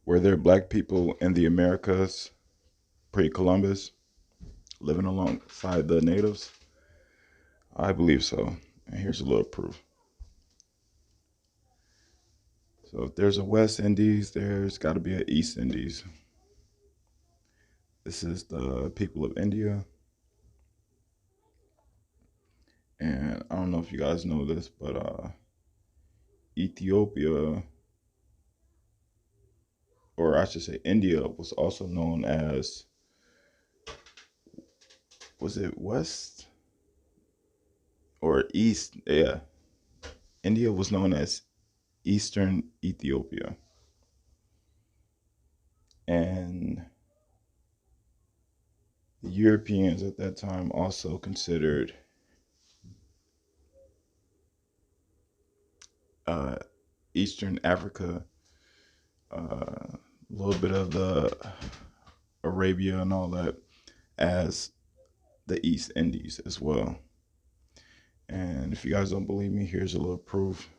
Were there black people in the Americas pre-Columbus living alongside the natives? I believe so. And here's a little proof. So if there's a West Indies, there's got to be an East Indies. This is the people of India. And I don't know if you guys know this, but Ethiopia, or I should say India, was also known as, was it West or East? Yeah. India was known as Eastern Ethiopia. And the Europeans at that time also considered uh, Eastern Africa, a little bit of the Arabia and all that, as the East Indies as well. And if you guys don't believe me, here's a little proof.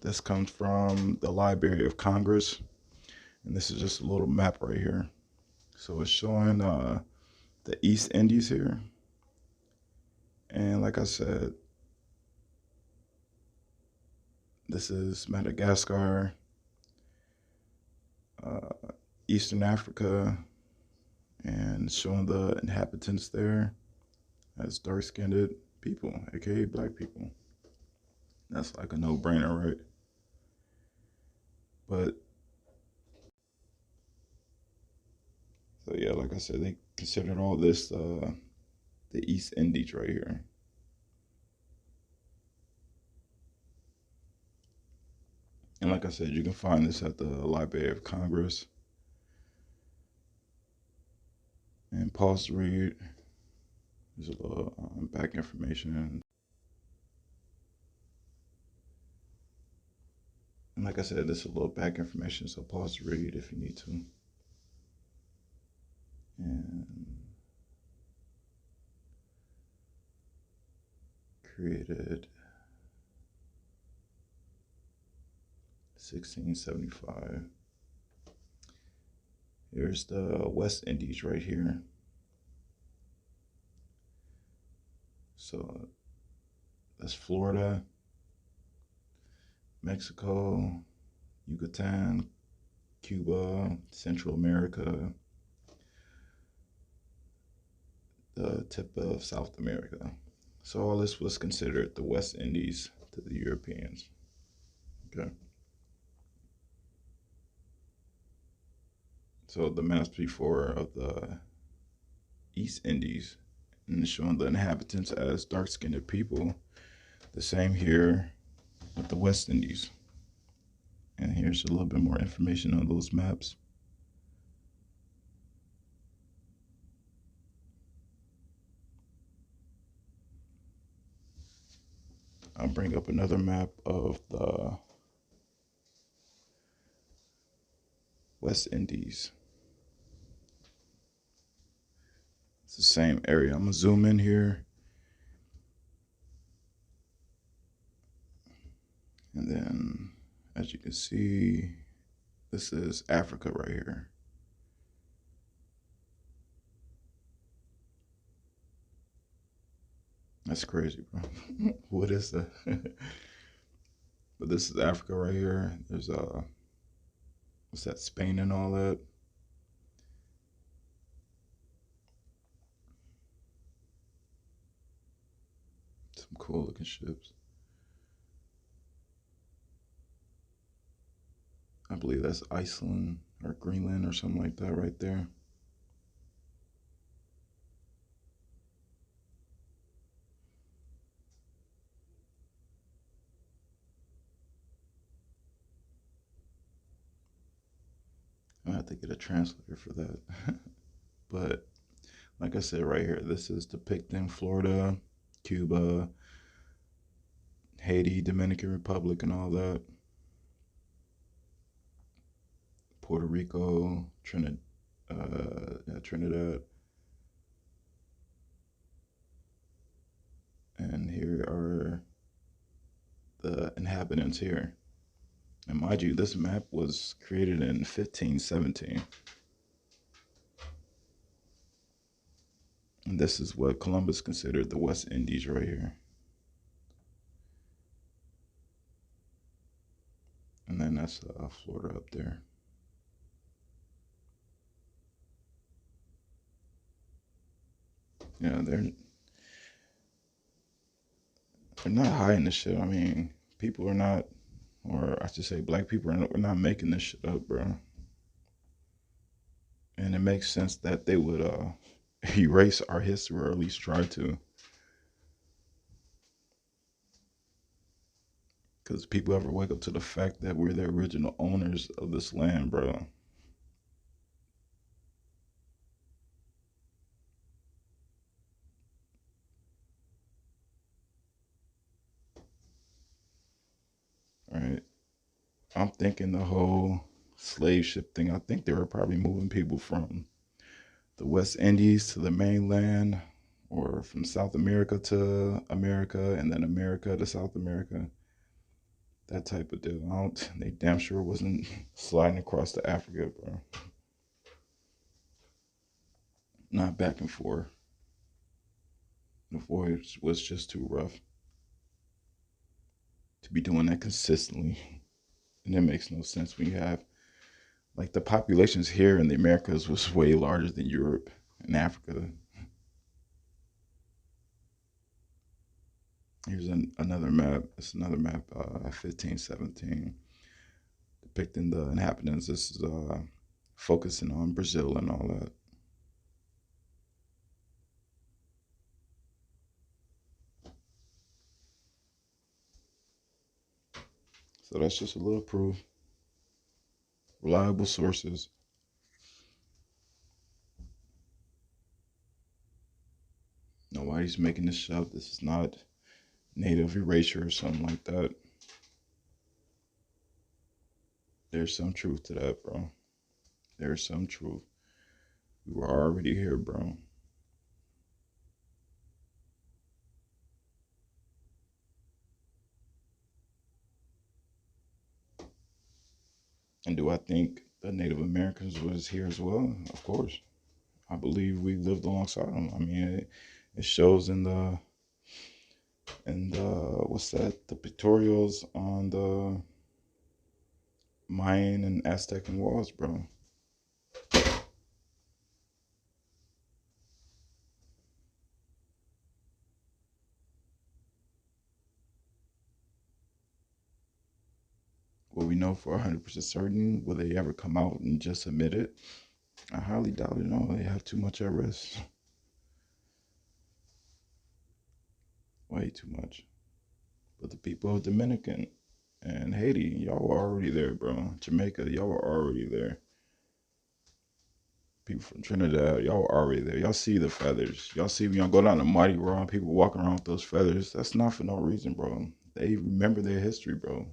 This comes from the Library of Congress, and this is just a little map right here. So it's showing the East Indies here, and like I said, this is Madagascar, uh, Eastern Africa, and showing the inhabitants there as dark-skinned people, aka black people. That's like a no-brainer, right? But so yeah, like I said, they considered all this the East Indies right here. And like I said, you can find this at the Library of Congress. And pause to read. There's a little back information. And like I said, there's a little back information, so pause to read if you need to. And created 1675. Here's the West Indies right here. So that's Florida, Mexico, Yucatan, Cuba, Central America, the tip of South America. So all this was considered the West Indies to the Europeans. Okay. So the maps before of the East Indies and showing the inhabitants as dark-skinned people. The same here with the West Indies. And here's a little bit more information on those maps. I'll bring up another map of the West Indies. It's the same area. I'm gonna zoom in here. And then, as you can see, this is Africa right here. That's crazy, bro. What is that? But this is Africa right here. There's what's that? Spain and all that. Some cool looking ships. I believe that's Iceland or Greenland or something like that right there. I have to get a translator for that. But like I said right here, this is depicting Florida, Cuba, Haiti, Dominican Republic, and all that. Puerto Rico, Trinidad, and here are the inhabitants here. And mind you, this map was created in 1517. And this is what Columbus considered the West Indies right here. And then that's Florida up there. Yeah, they're not hiding this shit. I mean, people are not, or I should say, black people are not making this shit up, bro. And it makes sense that they would erase our history, or at least try to, because people ever wake up to the fact that we're the original owners of this land, bro. Right? I'm thinking the whole slave ship thing. I think they were probably moving people from the West Indies to the mainland, or from South America to America, and then America to South America. That type of deal. I don't. They damn sure wasn't sliding across to Africa, bro. Not back and forth. The voyage was just too rough to be doing that consistently, and it makes no sense when you have like the populations here in the Americas was way larger than Europe and Africa. Here's another map. It's another map, 1517, depicting the inhabitants. This is focusing on Brazil and all that. So that's just a little proof. Reliable sources. Nobody's making this up. This is not native erasure or something like that. There's some truth to that, bro. There's some truth. We were already here, bro. And do I think the Native Americans was here as well? Of course. I believe we lived alongside them. I mean, it shows in the what's that? The pictorials on the Mayan and Aztec walls, bro. What we know for 100% certain, will they ever come out and just admit it? I highly doubt it. No, they have too much at risk. Way too much. But the people of Dominican and Haiti, y'all were already there, bro. Jamaica, y'all were already there. People from Trinidad, y'all were already there. Y'all see the feathers. Y'all see when y'all go down the Mighty Raw, people walking around with those feathers. That's not for no reason, bro. They remember their history, bro.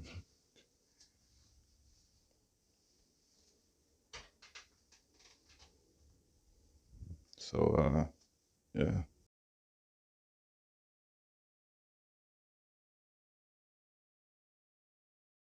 So, yeah.